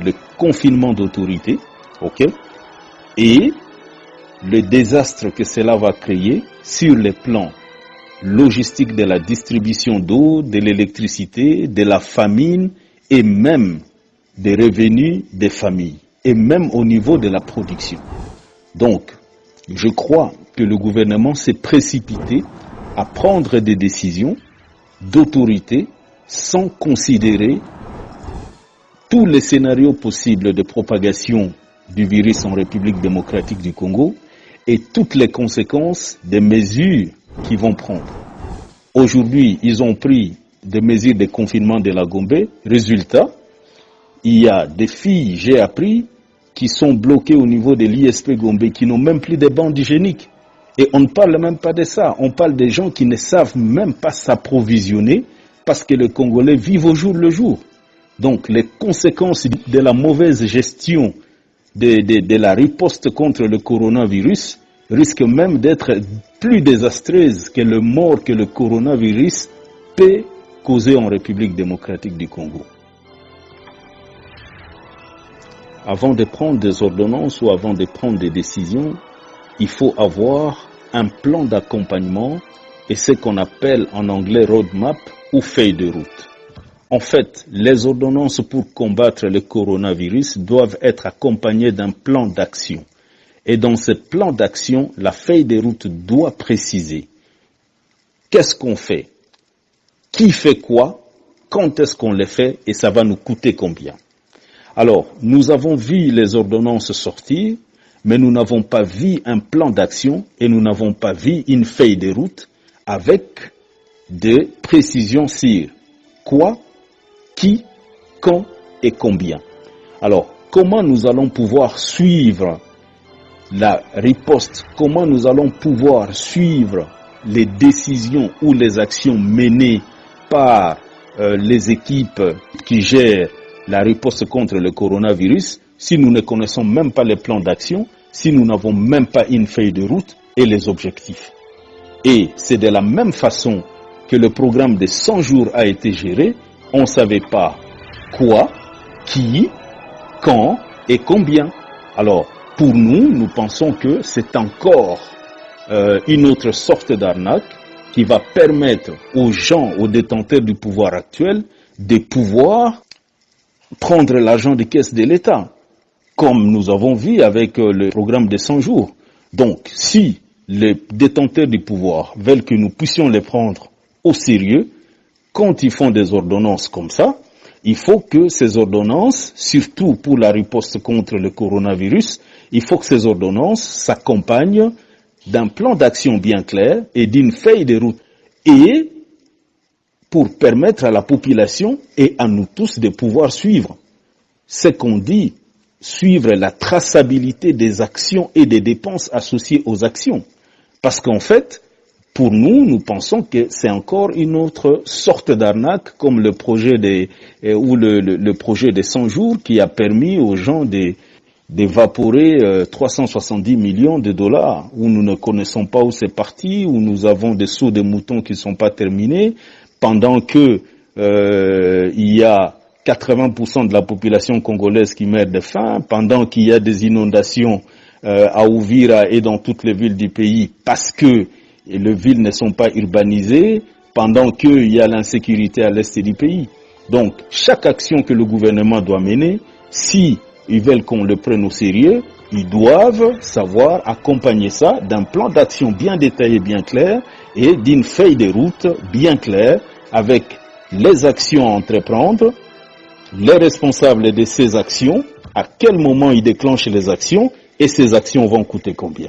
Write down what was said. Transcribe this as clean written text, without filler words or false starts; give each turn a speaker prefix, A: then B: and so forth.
A: le confinement d'autorité, ok, et le désastre que cela va créer sur les plans logistiques de la distribution d'eau, de l'électricité, de la famine et même des revenus des familles et même au niveau de la production. Donc, je crois que le gouvernement s'est précipité à prendre des décisions d'autorité sans considérer tous les scénarios possibles de propagation du virus en République démocratique du Congo et toutes les conséquences des mesures qu'ils vont prendre. Aujourd'hui, ils ont pris des mesures de confinement de la Gombe. Résultat, il y a des filles, j'ai appris, qui sont bloquées au niveau de l'ISP Gombe, qui n'ont même plus de bandes hygiéniques. Et on ne parle même pas de ça. On parle des gens qui ne savent même pas s'approvisionner parce que les Congolais vivent au jour le jour. Donc, les conséquences de la mauvaise gestion de la riposte contre le coronavirus risquent même d'être plus désastreuses que le mort que le coronavirus peut causer en République démocratique du Congo. Avant de prendre des ordonnances ou avant de prendre des décisions, il faut avoir un plan d'accompagnement et ce qu'on appelle en anglais roadmap ou feuille de route. En fait, les ordonnances pour combattre le coronavirus doivent être accompagnées d'un plan d'action. Et dans ce plan d'action, la feuille de route doit préciser qu'est-ce qu'on fait, qui fait quoi, quand est-ce qu'on le fait et ça va nous coûter combien. Alors, nous avons vu les ordonnances sortir, mais nous n'avons pas vu un plan d'action et nous n'avons pas vu une feuille de route avec des précisions sur quoi, qui, quand et combien. Alors, comment nous allons pouvoir suivre la riposte, comment nous allons pouvoir suivre les décisions ou les actions menées par les équipes qui gèrent la riposte contre le coronavirus, si nous ne connaissons même pas les plans d'action, si nous n'avons même pas une feuille de route et les objectifs. Et c'est de la même façon que le programme de 100 jours a été géré, on ne savait pas quoi, qui, quand et combien. Alors, pour nous, nous pensons que c'est encore une autre sorte d'arnaque qui va permettre aux gens, aux détenteurs du pouvoir actuel, de pouvoir prendre l'argent des caisses de l'État, comme nous avons vu avec le programme de 100 jours. Donc, si les détenteurs du pouvoir veulent que nous puissions les prendre au sérieux, quand ils font des ordonnances comme ça, il faut que ces ordonnances, surtout pour la riposte contre le coronavirus, il faut que ces ordonnances s'accompagnent d'un plan d'action bien clair et d'une feuille de route. Et pour permettre à la population et à nous tous de pouvoir suivre ce qu'on dit, suivre la traçabilité des actions et des dépenses associées aux actions. Parce qu'en fait, pour nous, nous pensons que c'est encore une autre sorte d'arnaque comme le projet le projet des 100 jours qui a permis aux gens d'évaporer 370 millions de dollars où nous ne connaissons pas où c'est parti, où nous avons des sauts de moutons qui ne sont pas terminés, pendant que il y a 80% de la population congolaise qui meurt de faim, pendant qu'il y a des inondations à Uvira et dans toutes les villes du pays parce que les villes ne sont pas urbanisées, pendant qu'il y a l'insécurité à l'est du pays. Donc, chaque action que le gouvernement doit mener, si ils veulent qu'on le prenne au sérieux, ils doivent savoir accompagner ça d'un plan d'action bien détaillé, bien clair, et d'une feuille de route bien claire, avec les actions à entreprendre, les responsables de ces actions, à quel moment ils déclenchent les actions, et ces actions vont coûter combien.